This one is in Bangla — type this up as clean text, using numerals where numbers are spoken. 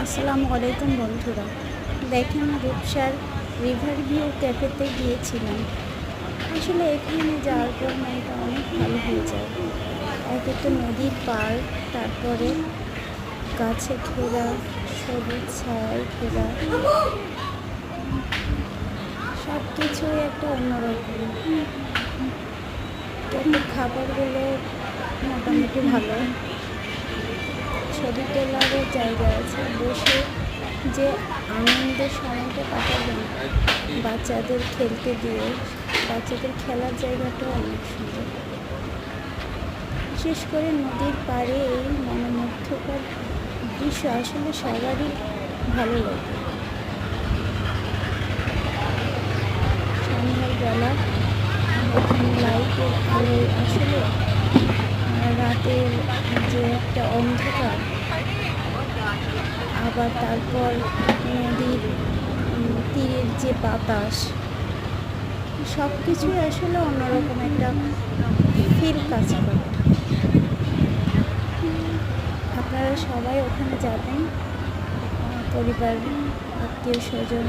আসসালামু আলাইকুম বন্ধুরা, দেখেন রূপসার রিভার ভিউ ক্যাফেতে গিয়েছিলাম। আসলে এখানে যাওয়ার পর মনটা অনেক ভালো হয়ে যায়। একে তো নদীর পাড়, তারপরে গাছে ঘেরা, সবুজ ছায়ায় ঘেরা, সব কিছুই একটা অন্যরকম। কিন্তু খাবারগুলো মোটামুটি ভালো। ছবি তোলারও জায়গা আছে, বসে যে আনন্দের সময়টা কাটাবেন বাচ্চাদের খেলতে দিয়ে, বাচ্চাদের খেলার জায়গাটাও অনেক সুন্দর। বিশেষ করে নদীর পাড়ে এই মনোমুগ্ধকর দৃশ্য আসলে সবারই ভালো লাগে। সন্ধ্যার বেলা এখানে লাইটের আলোয় আসলে রাতের যে একটা অন্ধকার, আবার তারপর নদীর তীরের যে বাতাস, সব কিছুই আসলে অন্যরকম একটা ফিল কাজ করে। আপনারা সবাই ওখানে যাবেন, পরিবার, আত্মীয় স্বজন